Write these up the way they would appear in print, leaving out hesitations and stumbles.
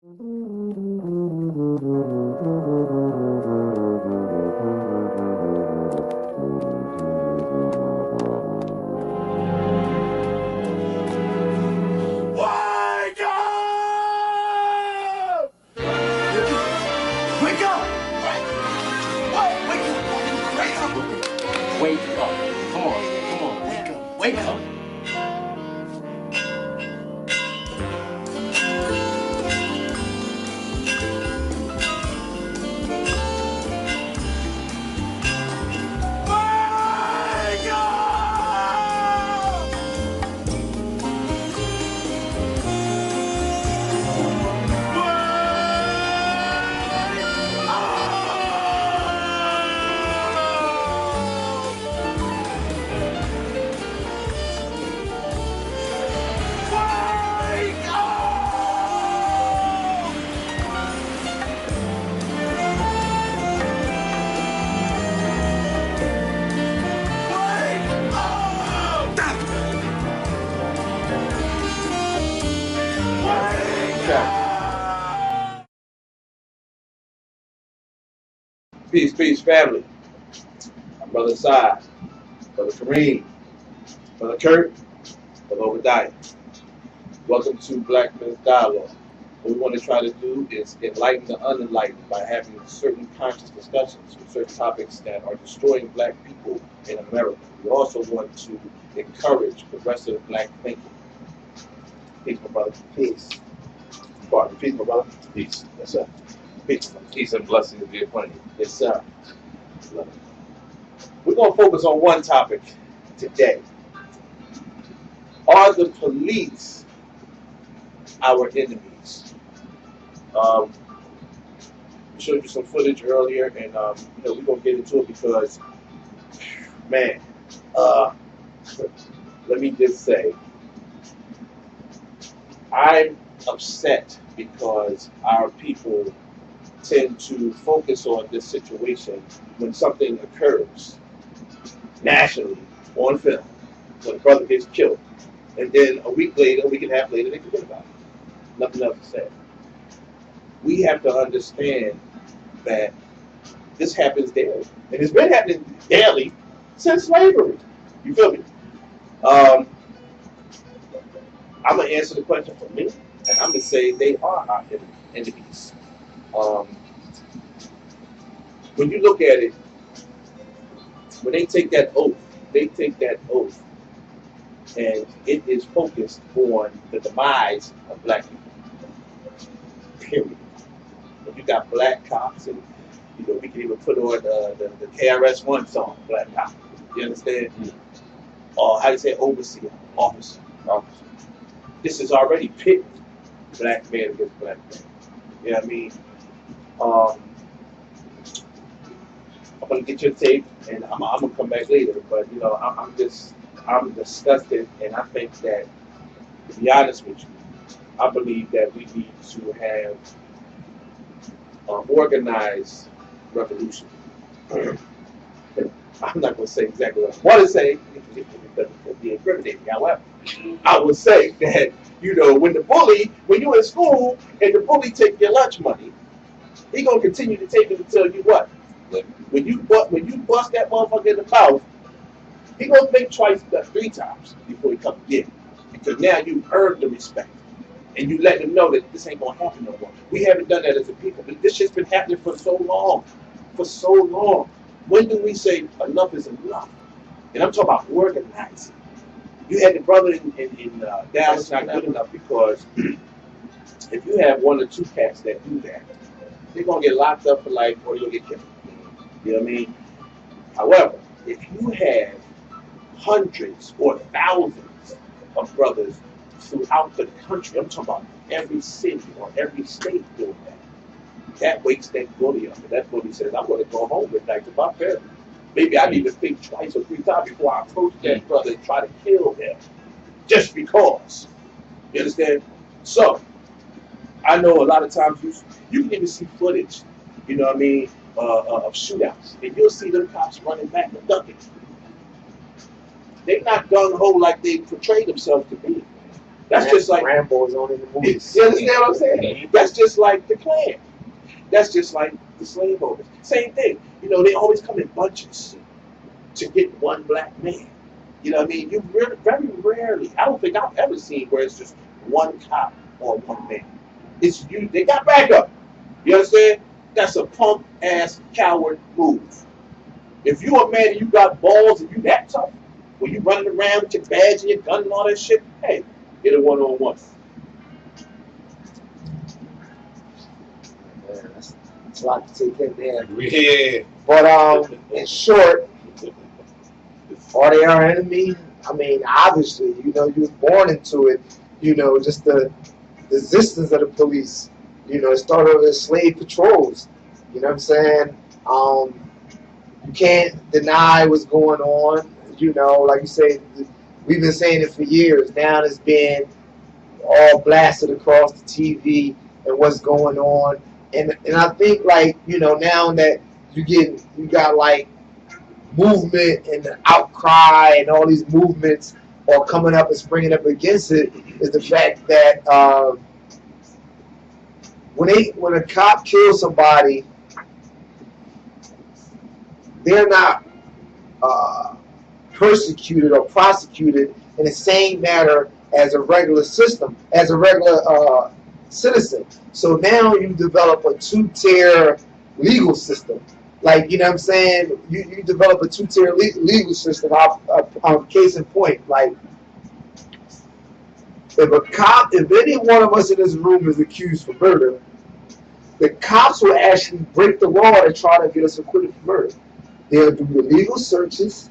Wake up! Wake up! Wake up! Wake up! Come on, wake up! Wake up! Wake up! Wake up! Wake up! Wake up! Peace, peace, family. My brother Sai, brother Kareem, brother Kurt, brother Obadiah. Welcome to Black Men's Dialogue. What we want to try to do is enlighten the unenlightened by having certain conscious discussions with certain topics that are destroying black people in America. We also want to encourage progressive black thinking. Peace, my brother. Peace. Pardon. Peace, my brother. Peace. Yes, sir. Peace. Peace and blessings be upon you. Yes, sir. We're going to focus on one topic today. Are the police our enemies? We showed you some footage earlier, and we're going to get into it because, man, let me just say, I'm upset because our people tend to focus on this situation when something occurs nationally on film, when a brother gets killed, and then a week and a half later, they forget about it. Nothing else is said. We have to understand that this happens daily, and it's been happening daily since slavery. You feel me? I'm gonna answer the question for me, and I'm gonna say they are our enemies. When you look at it, when they take that oath, and it is focused on the demise of black people. Period. When you got black cops, and we can even put on the KRS-One song, Black Cop. You understand? Or how do you say overseer, officer. This is already pitted black man against black man. You know what I mean? I'm gonna get your take, and I'm gonna come back later. But I'm disgusted, and I think that, to be honest with you, I believe that we need to have organized revolution. I'm not gonna say exactly what I want to say because it'll be incriminating. However, I would say that when you're in school and the bully take your lunch money, he gonna continue to take it until you what? When you bust that motherfucker in the mouth, he gonna think twice, three times before he come get it. Because now you earned the respect, and you let them know that this ain't gonna happen no more. We haven't done that as a people, but this shit's been happening for so long, When do we say enough is enough? And I'm talking about organizing. You had the brother in Dallas not good enough because if you have one or two cats that do that, they're gonna get locked up for life or you'll get killed. You know what I mean? However, if you have hundreds or thousands of brothers throughout the country, I'm talking about every city or every state doing that wakes that bully up. And that bully says, I'm going to go home at night to my family. Maybe I need to think twice or three times before I approach that brother and try to kill him. Just because. You understand? So, I know a lot of times you can even see footage, you know what I mean, of shootouts. And you'll see them cops running back and ducking. They're not gung-ho like they portray themselves to be. That's just like Rambo is on in the movies. You understand what I'm saying? That's just like the Klan. That's just like the slave owners. Same thing. You know, they always come in bunches to get one black man. You know what I mean? You very rarely. I don't think I've ever seen where it's just one cop or one man. It's you. They got backup. You understand? That's a punk ass coward move. If you a man and you got balls and you that tough, when you running around with your badge and your gun and all that shit, hey, get a one-on-one. Man, that's a lot to take in there. Yeah. But in short, are they our enemy? I mean, obviously, you know, you was born into it. You know, just the existence of the police. You know, it started as slave patrols. You know what I'm saying? You can't deny what's going on. You know, like you say, we've been saying it for years. Now it's been all blasted across the TV and what's going on. And I think, like, you know, now that you got like movement and the outcry and all these movements are coming up and springing up against it, is the fact that when a cop kills somebody, they're not persecuted or prosecuted in the same manner as a regular citizen. So now you develop a two-tier legal system. Like, you know what I'm saying? You develop a two-tier legal system. Case in point, like, if any one of us in this room is accused for murder, the cops will actually break the law to try to get us acquitted for murder. They'll do illegal searches.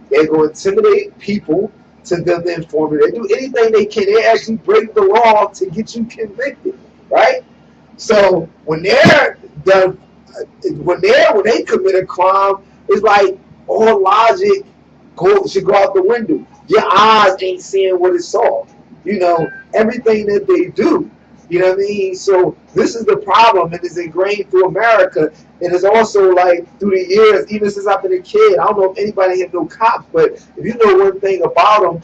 They're going to intimidate people to them to inform you. They do anything they can. They actually break the law to get you convicted, right? So when they commit a crime, it's like all logic should go out the window. Your eyes ain't seeing what it saw. You know, everything that they do. You know what I mean? So this is the problem, and it's ingrained through America, and it's also like through the years, even since I've been a kid. I don't know if anybody here know cops, but if you know one thing about them,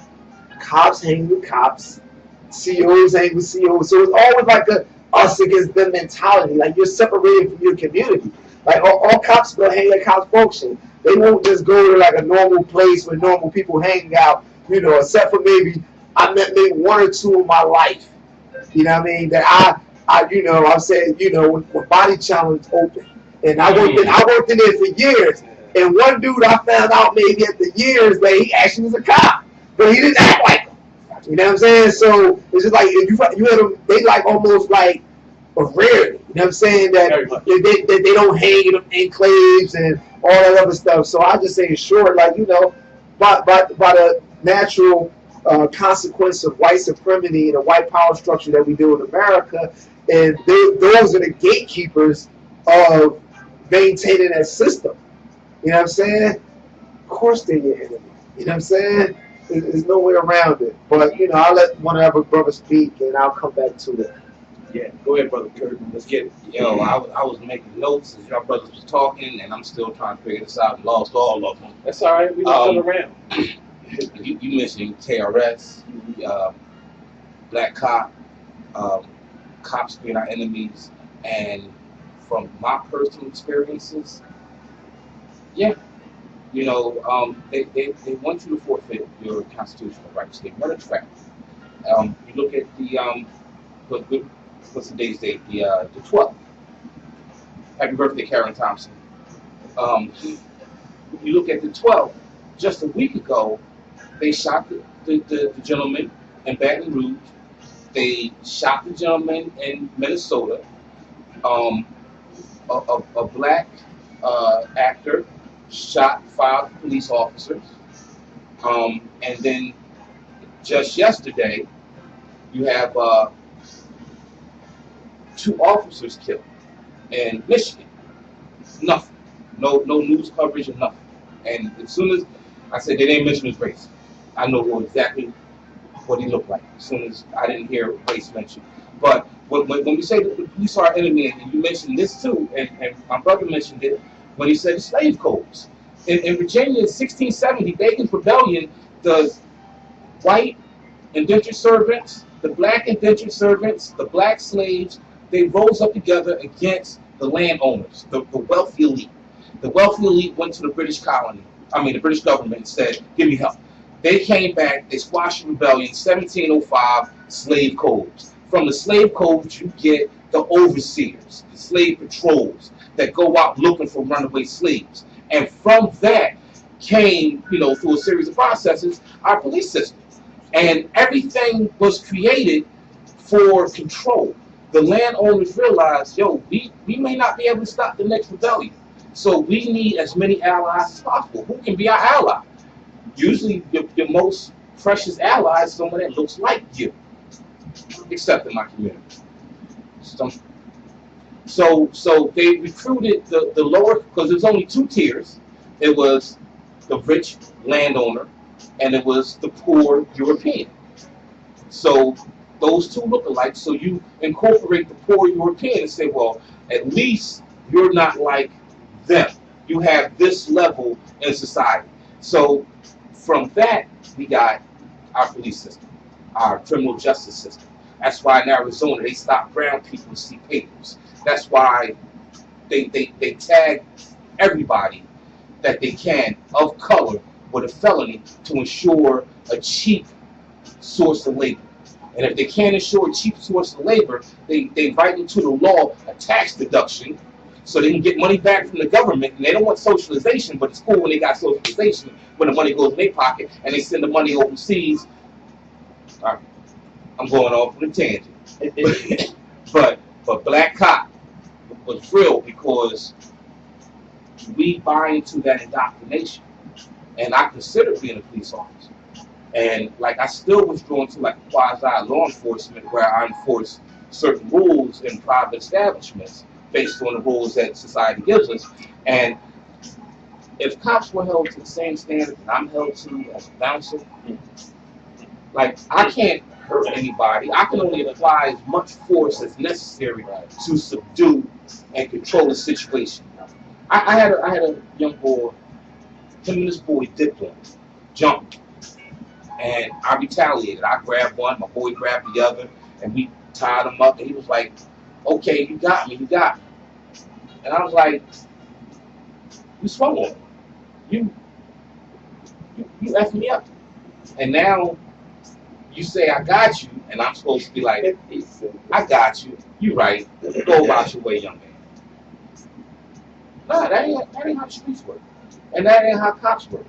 cops hang with cops, COs hang with COs. So it's always like a us against them mentality. Like, you're separated from your community. Like, all cops will hang at cops function. They won't just go to like a normal place where normal people hang out, you know, except for maybe I met maybe one or two in my life. You know what I mean? That I said, you know, when Body Challenge opened, and I worked in there for years. And one dude I found out maybe at the years that he actually was a cop, but he didn't act like him. You know what I'm saying? So it's just like if you had them, they like almost like a rarity. You know what I'm saying? That they don't hang in them enclaves and all that other stuff. So I just say in short, like, you know, by the natural consequence of white supremacy and the white power structure that we do in America, and those are the gatekeepers of maintaining that system. You know what I'm saying? Of course they're your enemy. You know what I'm saying? There's no way around it. But, you know, I'll let one other brother speak, and I'll come back to it. Yeah, go ahead, Brother Kurt. Let's get it. Yo, I was making notes as y'all brothers was talking, and I'm still trying to figure this out and lost all of them. That's all right. We're still around. You mentioned KRS, Black Cop, cops being our enemies, and from my personal experiences, yeah, you know, they want you to forfeit your constitutional rights. They run a trap. You look at the what's today's date? The 12th. Happy birthday, Karen Thompson. You look at the 12th. Just a week ago, they shot the gentleman in Baton Rouge. They shot the gentleman in Minnesota. A black actor shot 5 police officers. And then just yesterday, you have 2 officers killed in Michigan. Nothing. No news coverage or nothing. And as soon as I said they didn't mention his race, I know exactly what he looked like. As soon as I didn't hear race mentioned. But when we say that the police are our enemy, and you mentioned this too, and my brother mentioned it when he said slave codes. In Virginia in 1670, Bacon's Rebellion, does white indentured servants the black indentured servants, the black slaves, they rose up together against the landowners, the wealthy elite. The wealthy elite went to the British government and said, give me help. They came back, they squashed the rebellion, 1705 slave codes. From the slave codes, you get the overseers, the slave patrols that go out looking for runaway slaves. And from that came, through a series of processes, our police system. And everything was created for control. The landowners realized, we may not be able to stop the next rebellion. So we need as many allies as possible. Who can be our ally? Usually your most precious ally is someone that looks like you, except in my community. So they recruited the lower, because there's only two tiers. It was the rich landowner and it was the poor European. So those two look alike. So you incorporate the poor European and say, well, at least you're not like them. You have this level in society. So from that, we got our police system, our criminal justice system. That's why in Arizona, they stop brown people to see papers. That's why they tag everybody that they can of color with a felony to ensure a cheap source of labor. And if they can't ensure a cheap source of labor, they write into the law a tax deduction so they can get money back from the government. And they don't want socialization, but it's cool when they got socialization when the money goes in their pocket and they send the money overseas. All right, I'm going off on a tangent. but Black Cop was real because we buy into that indoctrination. And I consider being a police officer. And I still was drawn to quasi law enforcement where I enforce certain rules in private establishments based on the rules that society gives us. And if cops were held to the same standard that I'm held to as a bouncer, I can't hurt anybody. I can only apply as much force as necessary to subdue and control the situation. I had a young boy, him and this boy dipped on, jumped, and I retaliated. I grabbed one, my boy grabbed the other, and we tied him up, and he was like, okay, you got me. And I was like, you swung on me. You effed me up. And now you say I got you, and I'm supposed to be like, I got you. You right. Go about your way, young man. No, that ain't how the streets work. And that ain't how cops work.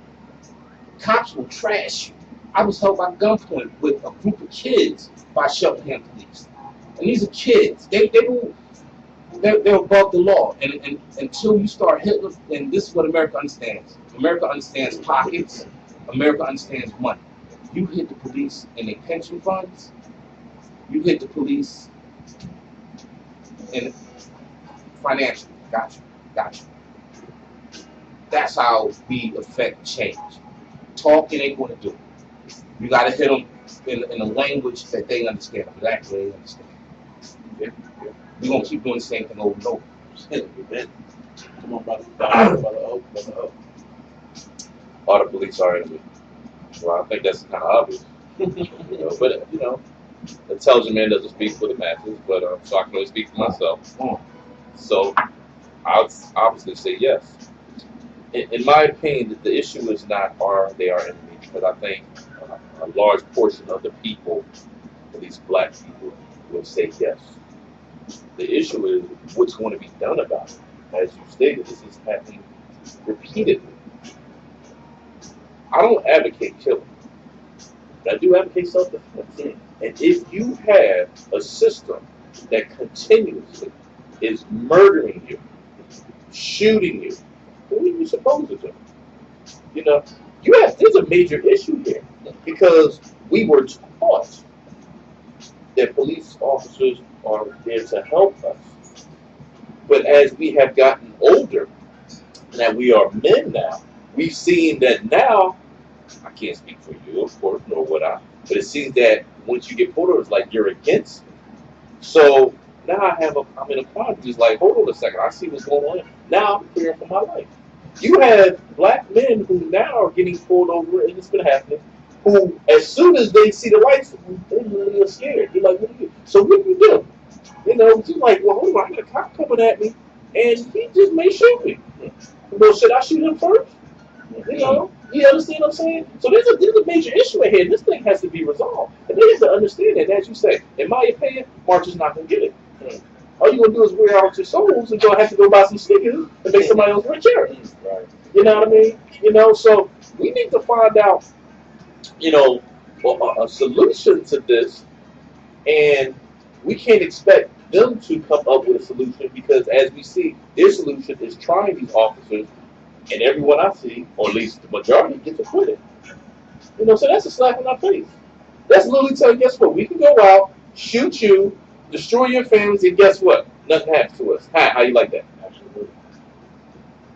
Cops will trash you. I was held by gunpoint with a group of kids by Cheltenham police. And these are kids. They're above the law. And until you start hitting them, and this is what America understands. America understands pockets. America understands money. You hit the police in their pension funds. You hit the police in financially. Gotcha. That's how we affect change. Talking ain't going to do it. You got to hit them in a language that they understand, a black way they understand. We're going to keep doing the same thing over and over. Come on, brother. All the police are enemy. Well, I think that's kind of obvious. But intelligent man doesn't speak for the masses, but so I can only speak for myself. So I would obviously say yes. In my opinion, the issue is not are they our enemy, because I think a large portion of the people, at least black people, will say yes. The issue is what's going to be done about it. As you stated, this is happening repeatedly. I don't advocate killing. I do advocate self-defense. And if you have a system that continuously is murdering you, shooting you, what are you supposed to do? There's a major issue here because we were taught that police officers are there to help us. But as we have gotten older, and that we are men now, we've seen that now, I can't speak for you, of course, nor would I, but it seems that once you get pulled over, it's like you're against me. So now I'm in a quandary. It's like, hold on a second, I see what's going on. Now I'm fearing for my life. You have black men who now are getting pulled over, and it's been happening, who, as soon as they see the lights, they're really scared. You're like, what do you do? So what do you do? You know, you're like, well, hold on, I got a cop coming at me, and he just may shoot me. Well, should I shoot him first? You know, you understand what I'm saying? So there's a major issue ahead. This thing has to be resolved. And they have to understand that, as you say, in my opinion, March is not going to get it. All you're going to do is wear out your souls and you're going to have to go buy some sneakers and make somebody else richer. Right. You know what I mean? You know, so we need to find out, you know, a solution to this. And we can't expect them to come up with a solution because, as we see, their solution is trying these officers. And everyone I see, or at least the majority, gets acquitted. You know, so that's a slap in our face. That's literally telling, guess what? We can go out, shoot you, destroy your families, and guess what? Nothing happens to us. How you like that? Absolutely.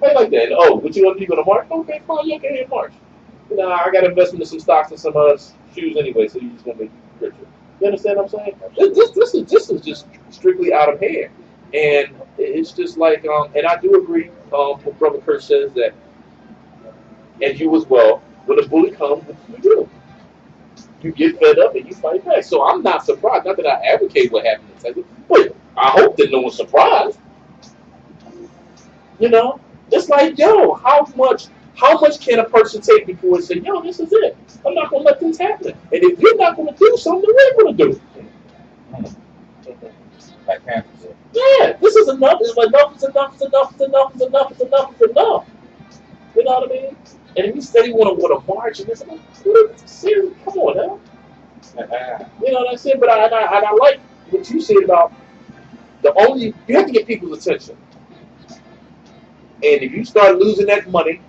How you like that? And, oh, what you want to do? You going to march? Okay, fine. You okay, march. You know, I got investment in some stocks and some shoes anyway, so you're just going to make you richer. You understand what I'm saying? This is just strictly out of hand. And it's just like, and I do agree what Brother Kurt says that, and you as well, when a bully comes, what do you do? You get fed up and you fight back. So I'm not surprised. Not that I advocate what happened in Texas, but I hope that no one's surprised. You know, just like, yo, how much can a person take before they say, yo, this is it. I'm not going to let this happen. And if you're not going to do something, we're going to do it. Black Panthers. Yeah, this is enough. It's enough. It's enough. It's enough. It's enough. It's enough. It's enough. It's enough. You know what I mean? And if you say you want to march and this, I'm like, seriously, come on now. You know what I'm saying? But I like what you said about you have to get people's attention. And if you start losing that money,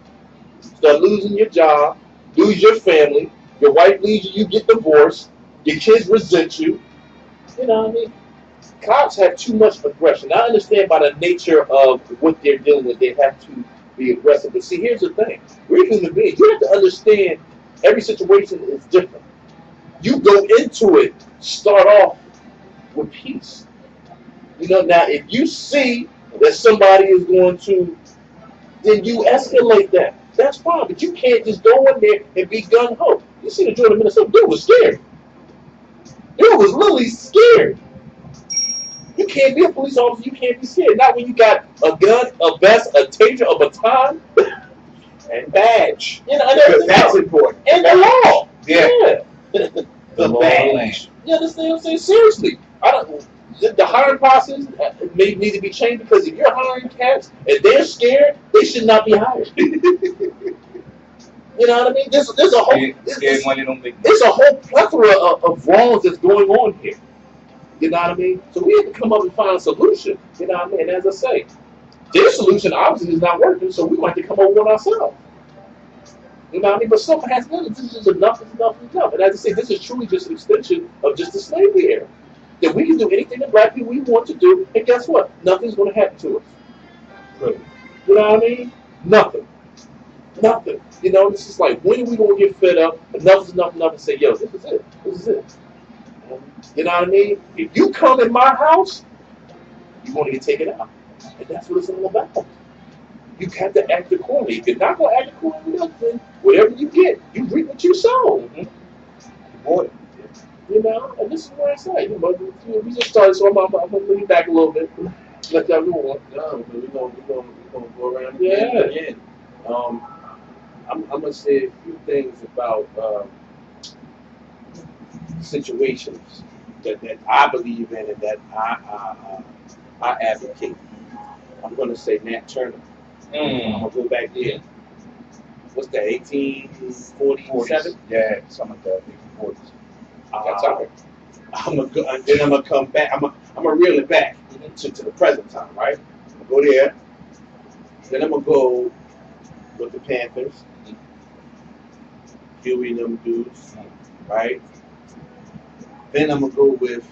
start losing your job, lose your family, your wife leaves you, you get divorced, your kids resent you. You know what I mean? Cops have too much aggression. I understand by the nature of what they're dealing with, they have to be aggressive. But see, here's the thing. We're human beings. You have to understand every situation is different. You go into it, start off with peace. You know, now if you see that somebody is going to, then you escalate that. That's fine. But you can't just go in there and be gung-ho. You see the Jordan Minnesota, dude was scared. Dude was literally scared. You can't be a police officer. You can't be scared. Not when you got a gun, a vest, a taser, a baton, And badge. you know, and Because everything that's else. important. And the law. Yeah. The law badge. You understand what I'm saying? Seriously. The hiring process may need to be changed because if you're hiring cats and they're scared, they should not be hired. You know what I mean? There's a whole Scared money don't make money. there's a whole plethora of wrongs that's going on here. You know what I mean? So we have to come up and find a solution. You know what I mean? And as I say, their solution obviously is not working, so we want to come up with one ourselves. You know what I mean? But something has to be. This is just enough, is enough, is enough. And as I say, this is truly just an extension of just the slavery era. That we can do anything that black people we want to do, and guess what? Nothing's going to happen to us. Really. You know what I mean? Nothing. Nothing. You know, it's just like, when are we going to get fed up? Enough is enough, enough, and say, yo, this is it. This is it. You know what I mean? If you come in my house, you're going to get taken out. And that's what it's all about. You have to act accordingly. If you're not going to act accordingly, then whatever you get, you reap what you sow. Boy. You know, and this is where I say, you know, we just started, so I'm going to lean back a little bit. Let y'all go on. No, we're gonna go around Yeah. again. I'm gonna say a few things about situations that I believe in and that I advocate. I'm gonna say Nat Turner. I'm gonna go back there. What's that? 1847. Yeah, some of the 40s. That's all right. I'm gonna go, and then I'm gonna come back. I'm gonna reel it back to the present time, right? I'm gonna go there. Then I'm gonna go with the Panthers, Huey and them dudes, right? Then I'm gonna go with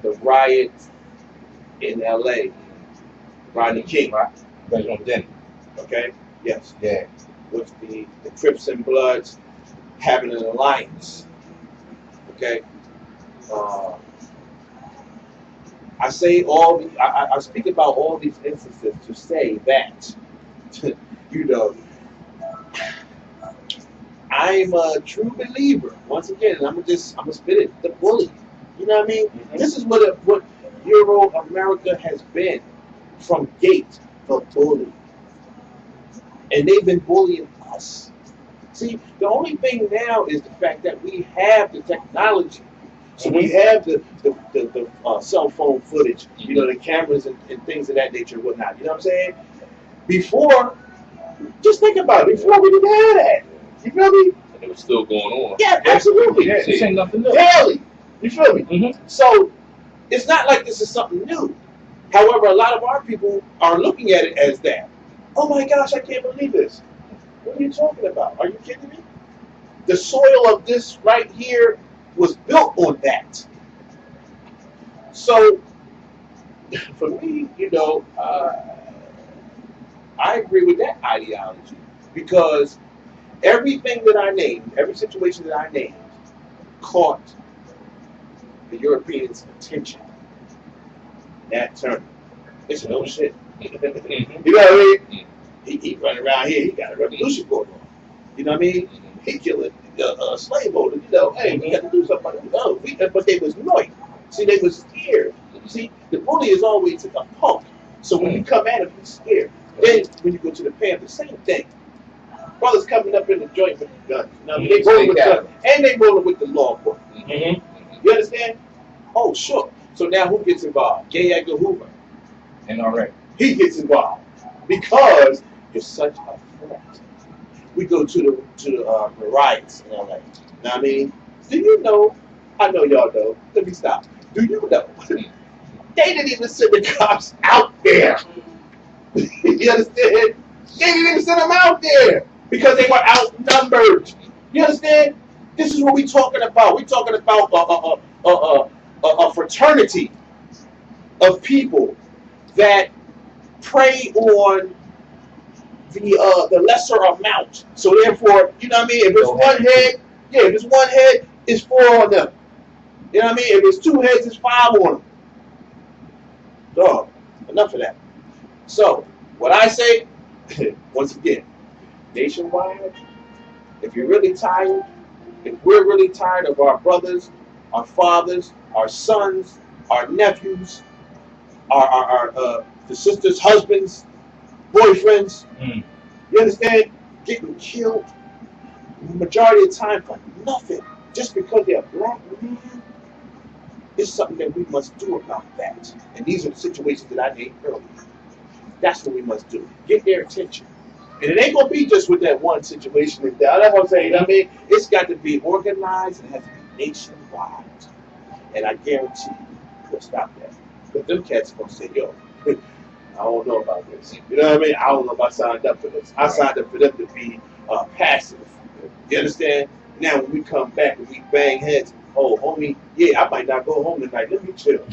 the riot in L.A. Rodney King, Reginald Denny. okay? Yes, Yeah. with the Crips and Bloods having an alliance, okay? I say I speak about all these instances to say that, you know, I I'm a true believer. Once again, I'm gonna spit it. The bully. You know what I mean? Mhm. This is what Euro America has been from gate, the bully, and they've been bullying us. See, the only thing now is the fact that we have the technology. So we have the cell phone footage, you know, the cameras and things of that nature and whatnot. You know what I'm saying? Before, just think about it. Before we didn't have that. You feel me? And it was still going on. Yeah, absolutely. Yeah, this ain't nothing new. Daily. You feel me? Mhm. So it's not like this is something new. However, a lot of our people are looking at it as that. Oh my gosh, I can't believe this. What are you talking about? Are you kidding me? The soil of this right here was built on that. So, for me, you know, I agree with that ideology because everything that I named, every situation that I named, caught the Europeans' attention. Nat Turner. They said, "Oh shit." You know what I mean? He running around here. He got a revolution going on. You know what I mean? He killing slave owners. You know, hey, we got to do something. No, but they was annoyed. See, they was scared. See, the bully is always a punk. So when you come at him, he's scared. Then when you go to the Panther, same thing. Brothers coming up in the joint with the guns. You know, they rolling with the, and they rolling with the law book. You understand? Oh, sure. So now who gets involved? J. Edgar Hoover. NRA. He gets involved because you're such a threat. We go to the riots in LA. Know what I mean? Do you know? I know y'all know. Let me stop. Do you know? They didn't even send the cops out there. You understand? They didn't even send them out there because they were outnumbered. You understand? This is what we're talking about. We're talking about a fraternity of people that prey on the lesser amount. So therefore, you know what I mean? If it's one head, yeah, if it's one head, it's 4 on them. You know what I mean? If it's 2 heads, it's 5 on them. Dog, enough of that. So, what I say, once again, nationwide, if you're really tired, if we're really tired of our brothers, our fathers, our sons, our nephews, the sisters' husbands, boyfriends, you understand, getting killed majority of the time for nothing, just because they're a black man, it's something that we must do about that. And these are the situations that I named earlier. That's what we must do. Get their attention. And it ain't going to be just with that one situation. I'm going to say, you know what I mean? It's got to be organized and it has to be nationwide. And I guarantee you, we'll stop that. But them cats are going to say, yo, I don't know about this. You know what I mean? I don't know if I signed up for this. I signed up for them to be passive. You understand? Now when we come back and we bang heads, oh, homie, yeah, I might not go home tonight. Let me chill.